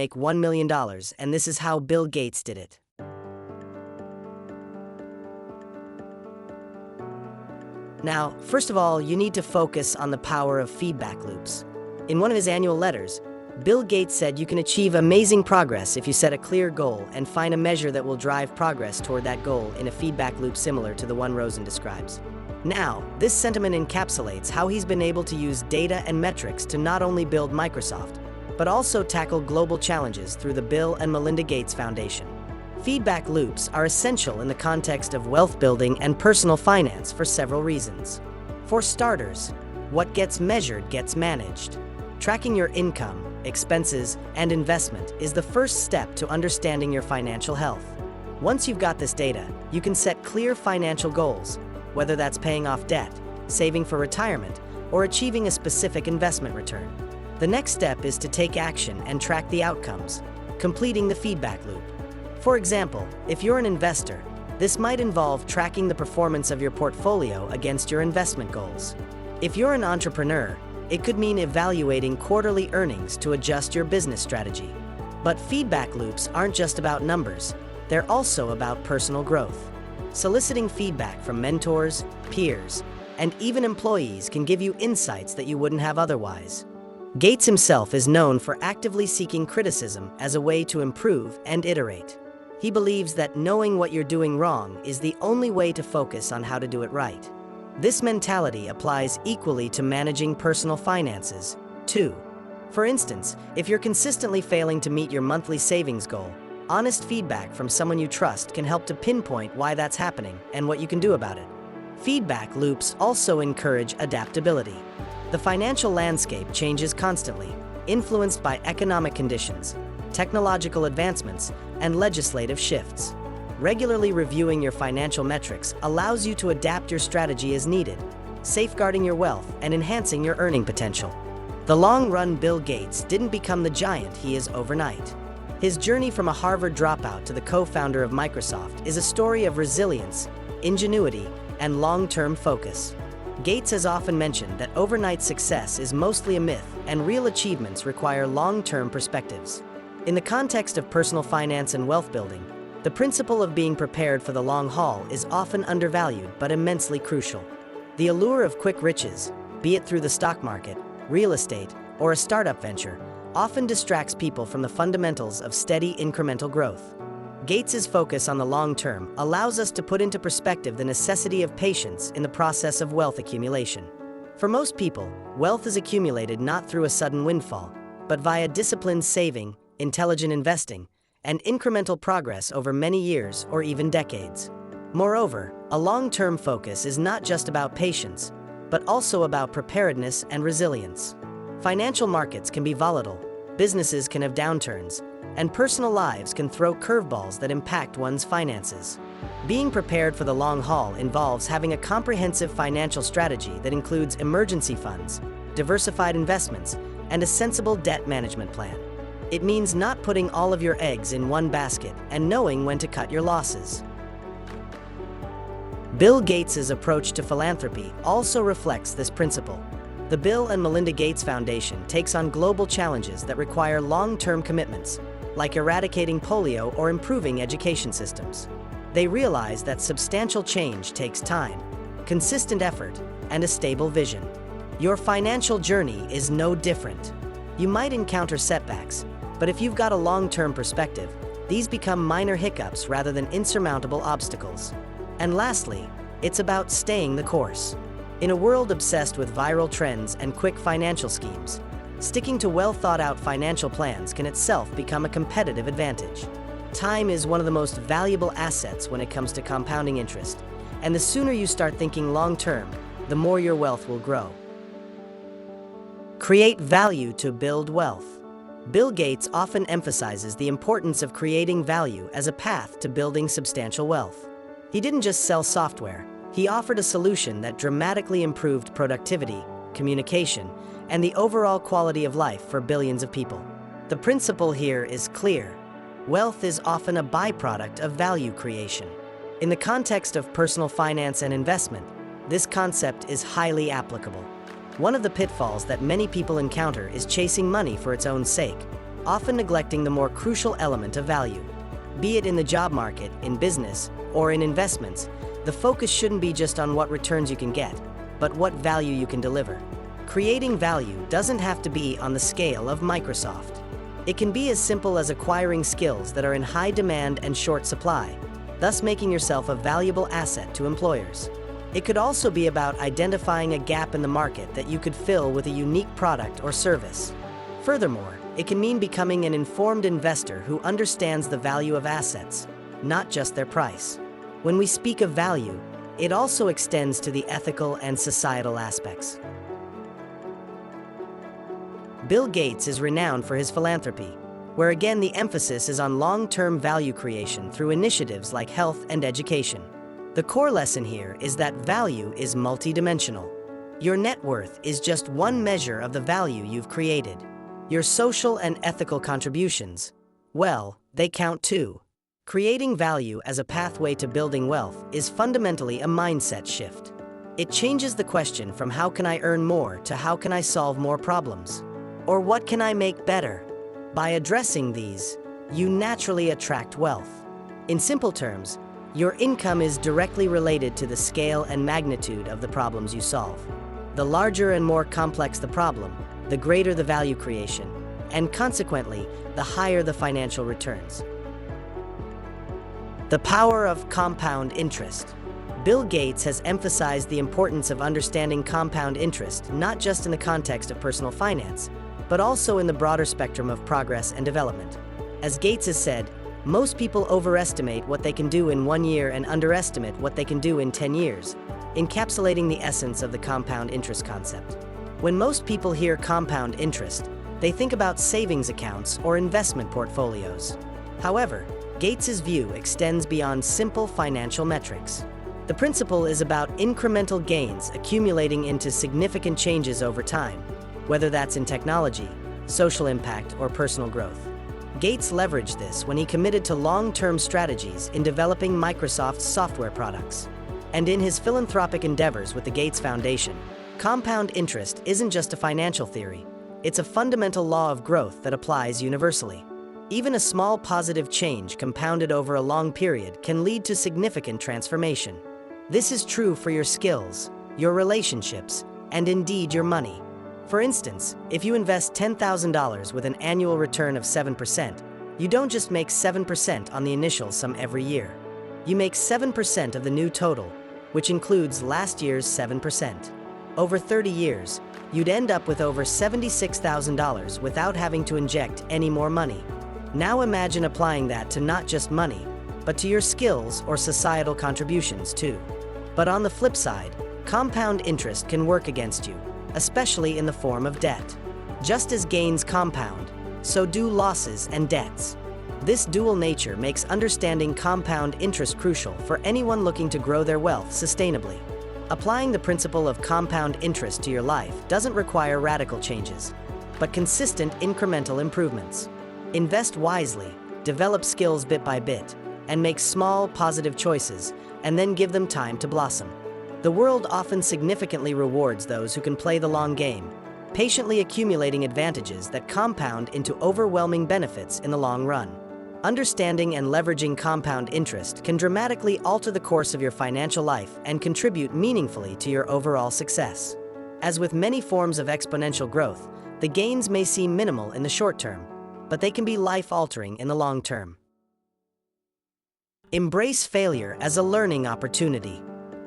make $1 million, and this is how Bill Gates did it. Now, first of all, you need to focus on the power of feedback loops. In one of his annual letters, Bill Gates said you can achieve amazing progress if you set a clear goal and find a measure that will drive progress toward that goal in a feedback loop similar to the one Rosen describes. Now, this sentiment encapsulates how he's been able to use data and metrics to not only build Microsoft, but also tackle global challenges through the Bill and Melinda Gates Foundation. Feedback loops are essential in the context of wealth building and personal finance for several reasons. For starters, what gets measured gets managed. Tracking your income, expenses, and investment is the first step to understanding your financial health. Once you've got this data, you can set clear financial goals, whether that's paying off debt, saving for retirement, or achieving a specific investment return. The next step is to take action and track the outcomes, completing the feedback loop. For example, if you're an investor, this might involve tracking the performance of your portfolio against your investment goals. If you're an entrepreneur, it could mean evaluating quarterly earnings to adjust your business strategy. But feedback loops aren't just about numbers, they're also about personal growth. Soliciting feedback from mentors, peers, and even employees can give you insights that you wouldn't have otherwise. Gates himself is known for actively seeking criticism as a way to improve and iterate. He believes that knowing what you're doing wrong is the only way to focus on how to do it right. This mentality applies equally to managing personal finances, too. For instance, if you're consistently failing to meet your monthly savings goal, honest feedback from someone you trust can help to pinpoint why that's happening and what you can do about it. Feedback loops also encourage adaptability. The financial landscape changes constantly, influenced by economic conditions, technological advancements, and legislative shifts. Regularly reviewing your financial metrics allows you to adapt your strategy as needed, safeguarding your wealth and enhancing your earning potential. The long-run Bill Gates didn't become the giant he is overnight. His journey from a Harvard dropout to the co-founder of Microsoft is a story of resilience, ingenuity, and long-term focus. Gates has often mentioned that overnight success is mostly a myth and real achievements require long-term perspectives. In the context of personal finance and wealth building, the principle of being prepared for the long haul is often undervalued but immensely crucial. The allure of quick riches, be it through the stock market, real estate, or a startup venture, often distracts people from the fundamentals of steady incremental growth. Gates's focus on the long term allows us to put into perspective the necessity of patience in the process of wealth accumulation. For most people, wealth is accumulated not through a sudden windfall, but via disciplined saving, intelligent investing, and incremental progress over many years or even decades. Moreover, a long-term focus is not just about patience, but also about preparedness and resilience. Financial markets can be volatile, businesses can have downturns, and personal lives can throw curveballs that impact one's finances. Being prepared for the long haul involves having a comprehensive financial strategy that includes emergency funds, diversified investments, and a sensible debt management plan. It means not putting all of your eggs in one basket and knowing when to cut your losses. Bill Gates's approach to philanthropy also reflects this principle. The Bill and Melinda Gates Foundation takes on global challenges that require long-term commitments, like eradicating polio or improving education systems. They realize that substantial change takes time, consistent effort, and a stable vision. Your financial journey is no different. You might encounter setbacks, but if you've got a long-term perspective, these become minor hiccups rather than insurmountable obstacles. And lastly, it's about staying the course. In a world obsessed with viral trends and quick financial schemes, sticking to well-thought-out financial plans can itself become a competitive advantage. Time is one of the most valuable assets when it comes to compounding interest, and the sooner you start thinking long-term, the more your wealth will grow. Create value to build wealth. Bill Gates often emphasizes the importance of creating value as a path to building substantial wealth. He didn't just sell software, he offered a solution that dramatically improved productivity, communication, and the overall quality of life for billions of people. The principle here is clear. Wealth is often a byproduct of value creation. In the context of personal finance and investment, this concept is highly applicable. One of the pitfalls that many people encounter is chasing money for its own sake. often neglecting the more crucial element of value. Be it in the job market, in business, or in investments, the focus shouldn't be just on what returns you can get, but what value you can deliver. Creating value doesn't have to be on the scale of Microsoft. It can be as simple as acquiring skills that are in high demand and short supply, thus making yourself a valuable asset to employers. It could also be about identifying a gap in the market that you could fill with a unique product or service. Furthermore, it can mean becoming an informed investor who understands the value of assets, not just their price. When we speak of value, it also extends to the ethical and societal aspects. Bill Gates is renowned for his philanthropy, where again the emphasis is on long-term value creation through initiatives like health and education. The core lesson here is that value is multidimensional. Your net worth is just one measure of the value you've created. Your social and ethical contributions, well, they count too. Creating value as a pathway to building wealth is fundamentally a mindset shift. It changes the question from how can I earn more to how can I solve more problems? Or what can I make better? By addressing these, you naturally attract wealth. In simple terms, your income is directly related to the scale and magnitude of the problems you solve. The larger and more complex the problem, the greater the value creation, and consequently, the higher the financial returns. The power of compound interest. Bill Gates has emphasized the importance of understanding compound interest not just in the context of personal finance, but also in the broader spectrum of progress and development. As Gates has said, most people overestimate what they can do in 1 year and underestimate what they can do in 10 years, encapsulating the essence of the compound interest concept. When most people hear compound interest, they think about savings accounts or investment portfolios. However, Gates's view extends beyond simple financial metrics. The principle is about incremental gains accumulating into significant changes over time, whether that's in technology, social impact, or personal growth. Gates leveraged this when he committed to long-term strategies in developing Microsoft's software products. And in his philanthropic endeavors with the Gates Foundation, compound interest isn't just a financial theory, it's a fundamental law of growth that applies universally. Even a small positive change compounded over a long period can lead to significant transformation. This is true for your skills, your relationships, and indeed your money. For instance, if you invest $10,000 with an annual return of 7%, you don't just make 7% on the initial sum every year. You make 7% of the new total, which includes last year's 7%. Over 30 years, you'd end up with over $76,000 without having to inject any more money. Now imagine applying that to not just money, but to your skills or societal contributions too. But on the flip side, compound interest can work against you, especially in the form of debt. Just as gains compound, so do losses and debts. This dual nature makes understanding compound interest crucial for anyone looking to grow their wealth sustainably. Applying the principle of compound interest to your life doesn't require radical changes, but consistent incremental improvements. Invest wisely, develop skills bit by bit, and make small positive choices, and then give them time to blossom. The world often significantly rewards those who can play the long game, patiently accumulating advantages that compound into overwhelming benefits in the long run. Understanding and leveraging compound interest can dramatically alter the course of your financial life and contribute meaningfully to your overall success. As with many forms of exponential growth, the gains may seem minimal in the short term, but they can be life-altering in the long term. Embrace failure as a learning opportunity.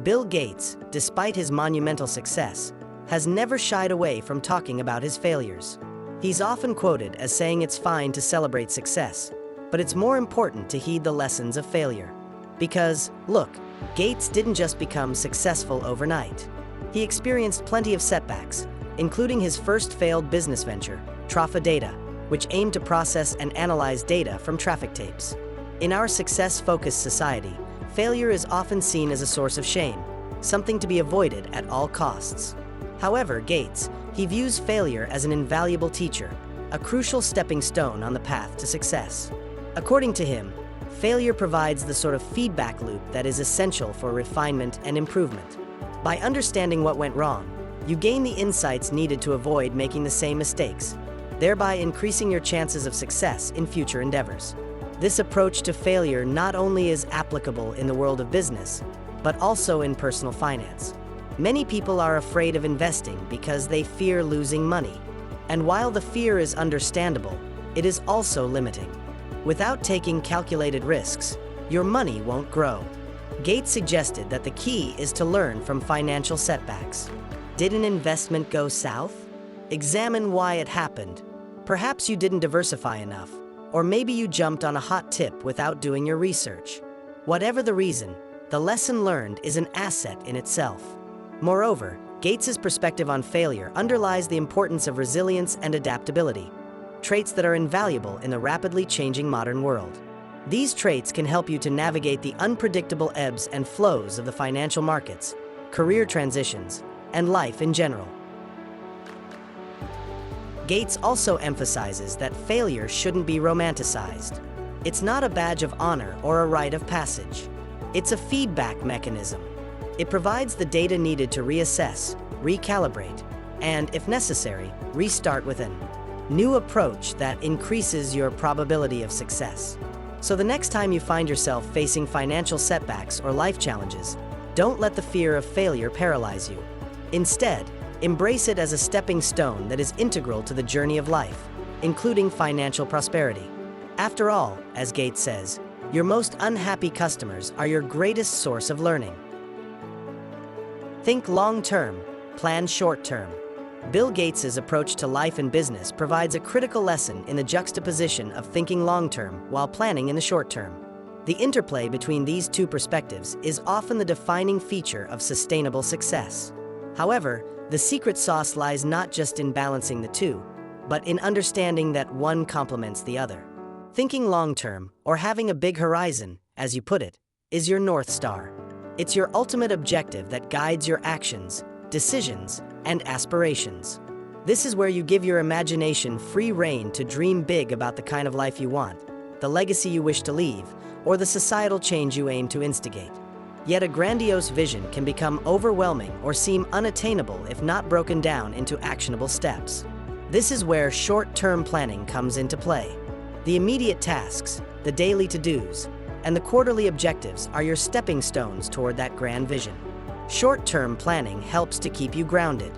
Bill Gates, despite his monumental success, has never shied away from talking about his failures. He's often quoted as saying it's fine to celebrate success, but it's more important to heed the lessons of failure. Because, look, Gates didn't just become successful overnight. He experienced plenty of setbacks, including his first failed business venture, Trafa Data, which aimed to process and analyze data from traffic tapes. In our success-focused society, failure is often seen as a source of shame, something to be avoided at all costs. However, Gates, he views failure as an invaluable teacher, a crucial stepping stone on the path to success. According to him, failure provides the sort of feedback loop that is essential for refinement and improvement. By understanding what went wrong, you gain the insights needed to avoid making the same mistakes, thereby increasing your chances of success in future endeavors. This approach to failure not only is applicable in the world of business, but also in personal finance. Many people are afraid of investing because they fear losing money. And while the fear is understandable, it is also limiting. Without taking calculated risks, your money won't grow. Gates suggested that the key is to learn from financial setbacks. Did an investment go south? Examine why it happened. Perhaps you didn't diversify enough, or maybe you jumped on a hot tip without doing your research. Whatever the reason, the lesson learned is an asset in itself. Moreover, Gates's perspective on failure underlies the importance of resilience and adaptability, traits that are invaluable in the rapidly changing modern world. These traits can help you to navigate the unpredictable ebbs and flows of the financial markets, career transitions, and life in general. Gates also emphasizes that failure shouldn't be romanticized. It's not a badge of honor or a rite of passage. It's a feedback mechanism. It provides the data needed to reassess, recalibrate, and, if necessary, restart with a new approach that increases your probability of success. So the next time you find yourself facing financial setbacks or life challenges, don't let the fear of failure paralyze you. Instead, embrace it as a stepping stone that is integral to the journey of life, including financial prosperity. After all, as Gates says, your most unhappy customers are your greatest source of learning. Think long-term, plan short-term. Bill Gates's approach to life and business provides a critical lesson in the juxtaposition of thinking long-term while planning in the short term. The interplay between these two perspectives is often the defining feature of sustainable success. However, the secret sauce lies not just in balancing the two, but in understanding that one complements the other. Thinking long-term, or having a big horizon, as you put it, is your North Star. It's your ultimate objective that guides your actions, decisions, and aspirations. This is where you give your imagination free rein to dream big about the kind of life you want, the legacy you wish to leave, or the societal change you aim to instigate. Yet a grandiose vision can become overwhelming or seem unattainable if not broken down into actionable steps. This is where short-term planning comes into play. The immediate tasks, the daily to-dos, and the quarterly objectives are your stepping stones toward that grand vision. Short-term planning helps to keep you grounded.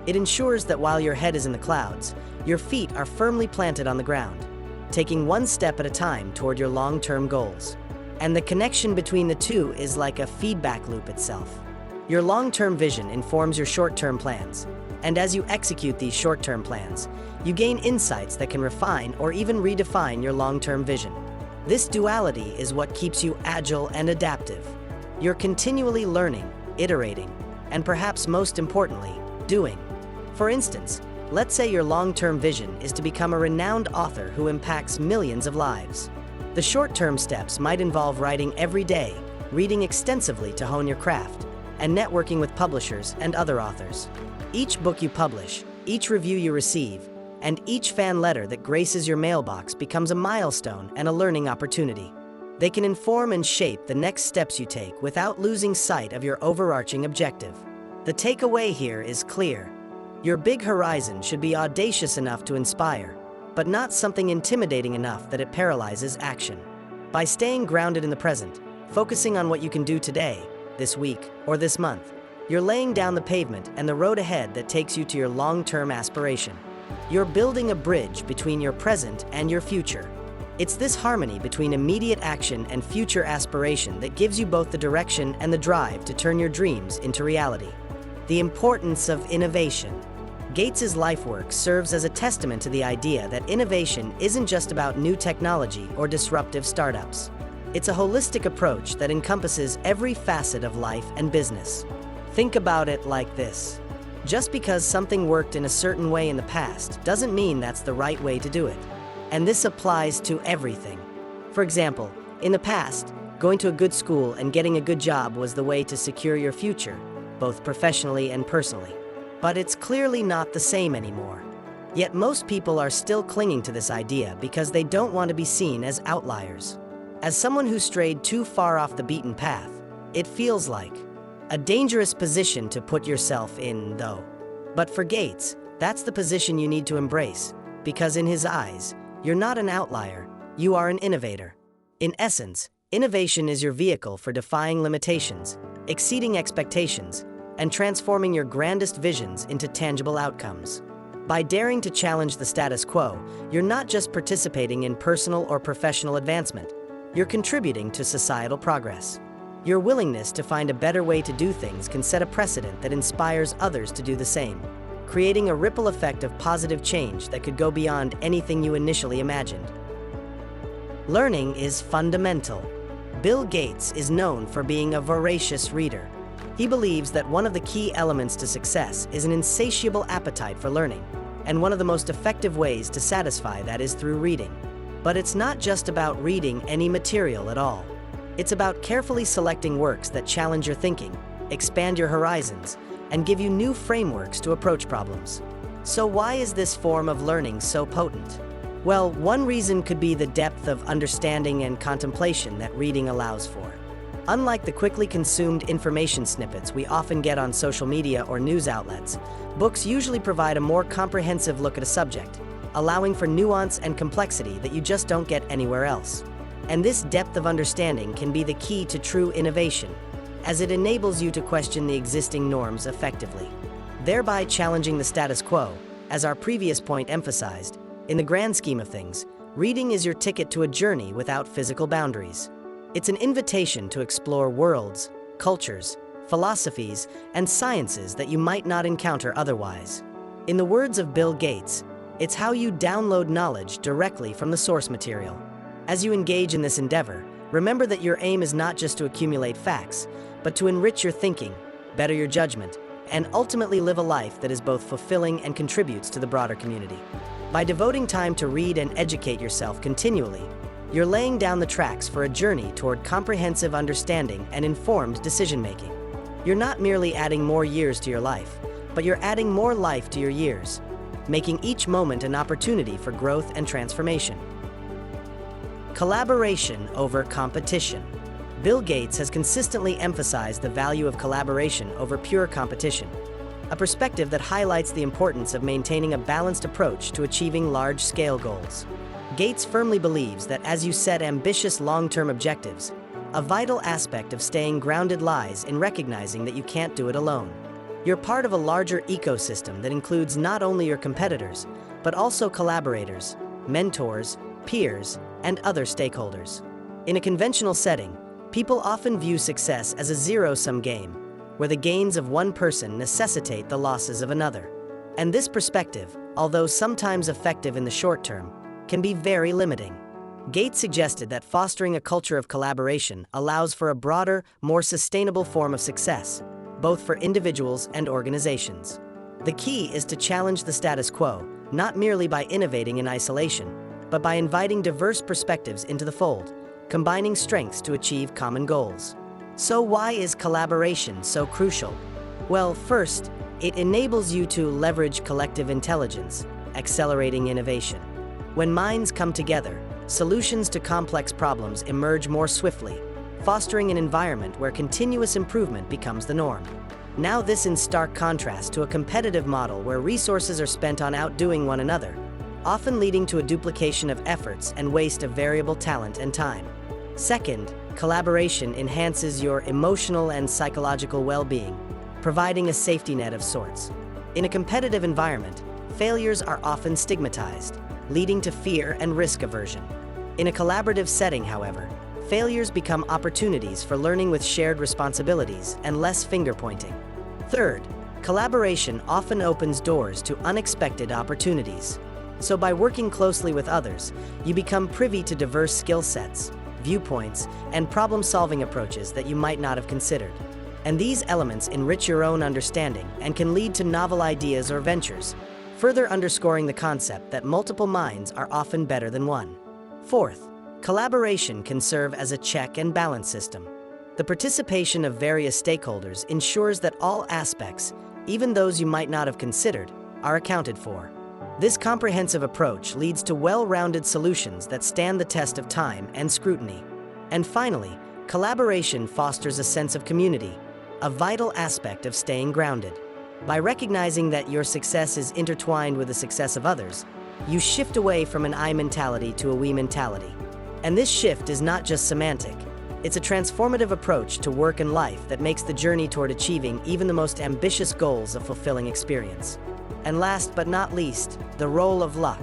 It ensures that while your head is in the clouds, your feet are firmly planted on the ground, taking one step at a time toward your long-term goals. And the connection between the two is like a feedback loop itself. Your long-term vision informs your short-term plans, and as you execute these short-term plans, you gain insights that can refine or even redefine your long-term vision. This duality is what keeps you agile and adaptive. You're continually learning, iterating, and perhaps most importantly, doing. For instance, let's say your long-term vision is to become a renowned author who impacts millions of lives. The short-term steps might involve writing every day, reading extensively to hone your craft, and networking with publishers and other authors. Each book you publish, each review you receive, and each fan letter that graces your mailbox becomes a milestone and a learning opportunity. They can inform and shape the next steps you take without losing sight of your overarching objective. The takeaway here is clear. Your big horizon should be audacious enough to inspire, but not something intimidating enough that it paralyzes action. By staying grounded in the present, focusing on what you can do today, this week, or this month, you're laying down the pavement and the road ahead that takes you to your long-term aspiration. You're building a bridge between your present and your future. It's this harmony between immediate action and future aspiration that gives you both the direction and the drive to turn your dreams into reality. The importance of innovation. Gates's lifework serves as a testament to the idea that innovation isn't just about new technology or disruptive startups. It's a holistic approach that encompasses every facet of life and business. Think about it like this. Just because something worked in a certain way in the past doesn't mean that's the right way to do it. And this applies to everything. For example, in the past, going to a good school and getting a good job was the way to secure your future, both professionally and personally. But it's clearly not the same anymore. Yet most people are still clinging to this idea because they don't want to be seen as outliers. As someone who strayed too far off the beaten path, it feels like a dangerous position to put yourself in, though. But for Gates, that's the position you need to embrace, because in his eyes, you're not an outlier, you are an innovator. In essence, innovation is your vehicle for defying limitations, exceeding expectations, and transforming your grandest visions into tangible outcomes. By daring to challenge the status quo, you're not just participating in personal or professional advancement, you're contributing to societal progress. Your willingness to find a better way to do things can set a precedent that inspires others to do the same, creating a ripple effect of positive change that could go beyond anything you initially imagined. Learning is fundamental. Bill Gates is known for being a voracious reader. He believes that one of the key elements to success is an insatiable appetite for learning, and one of the most effective ways to satisfy that is through reading. But it's not just about reading any material at all. It's about carefully selecting works that challenge your thinking, expand your horizons, and give you new frameworks to approach problems. So why is this form of learning so potent? Well, one reason could be the depth of understanding and contemplation that reading allows for. Unlike the quickly consumed information snippets we often get on social media or news outlets, books usually provide a more comprehensive look at a subject, allowing for nuance and complexity that you just don't get anywhere else. And this depth of understanding can be the key to true innovation, as it enables you to question the existing norms effectively, thereby challenging the status quo. As our previous point emphasized, in the grand scheme of things, reading is your ticket to a journey without physical boundaries. It's an invitation to explore worlds, cultures, philosophies, and sciences that you might not encounter otherwise. In the words of Bill Gates, it's how you download knowledge directly from the source material. As you engage in this endeavor, remember that your aim is not just to accumulate facts, but to enrich your thinking, better your judgment, and ultimately live a life that is both fulfilling and contributes to the broader community. By devoting time to read and educate yourself continually, you're laying down the tracks for a journey toward comprehensive understanding and informed decision-making. You're not merely adding more years to your life, but you're adding more life to your years, making each moment an opportunity for growth and transformation. Collaboration over competition. Bill Gates has consistently emphasized the value of collaboration over pure competition, a perspective that highlights the importance of maintaining a balanced approach to achieving large-scale goals. Gates firmly believes that as you set ambitious long-term objectives, a vital aspect of staying grounded lies in recognizing that you can't do it alone. You're part of a larger ecosystem that includes not only your competitors, but also collaborators, mentors, peers, and other stakeholders. In a conventional setting, people often view success as a zero-sum game, where the gains of one person necessitate the losses of another. And this perspective, although sometimes effective in the short term, can be very limiting. Gates suggested that fostering a culture of collaboration allows for a broader, more sustainable form of success, both for individuals and organizations. The key is to challenge the status quo, not merely by innovating in isolation, but by inviting diverse perspectives into the fold, combining strengths to achieve common goals. So why is collaboration so crucial? Well, first, it enables you to leverage collective intelligence, accelerating innovation. When minds come together, solutions to complex problems emerge more swiftly, fostering an environment where continuous improvement becomes the norm. Now this in stark contrast to a competitive model where resources are spent on outdoing one another, often leading to a duplication of efforts and waste of variable talent and time. Second, collaboration enhances your emotional and psychological well-being, providing a safety net of sorts. In a competitive environment, failures are often stigmatized, leading to fear and risk aversion. In a collaborative setting, however, failures become opportunities for learning with shared responsibilities and less finger-pointing. Third, collaboration often opens doors to unexpected opportunities. So by working closely with others, you become privy to diverse skill sets, viewpoints, and problem-solving approaches that you might not have considered. And these elements enrich your own understanding and can lead to novel ideas or ventures, further underscoring the concept that multiple minds are often better than one. Fourth, collaboration can serve as a check and balance system. The participation of various stakeholders ensures that all aspects, even those you might not have considered, are accounted for. This comprehensive approach leads to well-rounded solutions that stand the test of time and scrutiny. And finally, collaboration fosters a sense of community, a vital aspect of staying grounded. By recognizing that your success is intertwined with the success of others, You shift away from an I mentality to a we mentality. And this shift is not just semantic. It's a transformative approach to work and life that makes the journey toward achieving even the most ambitious goals a fulfilling experience. And last but not least, the role of luck.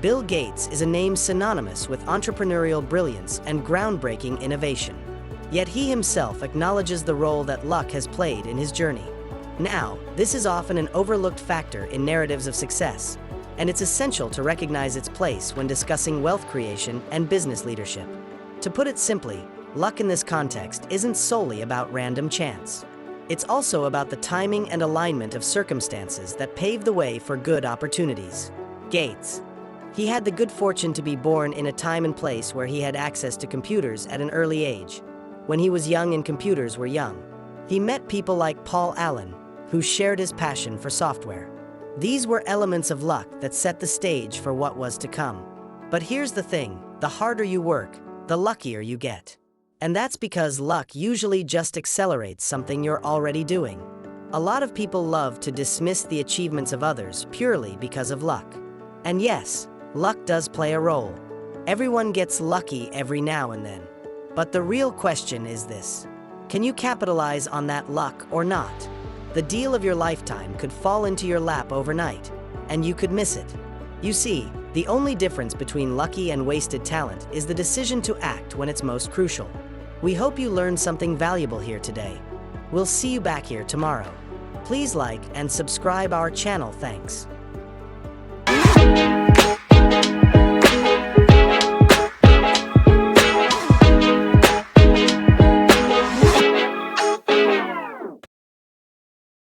Bill Gates is a name synonymous with entrepreneurial brilliance and groundbreaking innovation. Yet he himself acknowledges the role that luck has played in his journey. Now, this is often an overlooked factor in narratives of success, and it's essential to recognize its place when discussing wealth creation and business leadership. To put it simply, luck in this context isn't solely about random chance. It's also about the timing and alignment of circumstances that pave the way for good opportunities. Gates. He had the good fortune to be born in a time and place where he had access to computers at an early age. When he was young and computers were young, he met people like Paul Allen, who shared his passion for software. These were elements of luck that set the stage for what was to come. But here's the thing, the harder you work, the luckier you get. And that's because luck usually just accelerates something you're already doing. A lot of people love to dismiss the achievements of others purely because of luck. And yes, luck does play a role. Everyone gets lucky every now and then. But the real question is this: can you capitalize on that luck or not? The deal of your lifetime could fall into your lap overnight, and you could miss it. You see, the only difference between lucky and wasted talent is the decision to act when it's most crucial. We hope you learned something valuable here today. We'll see you back here tomorrow. Please like and subscribe our channel. Thanks.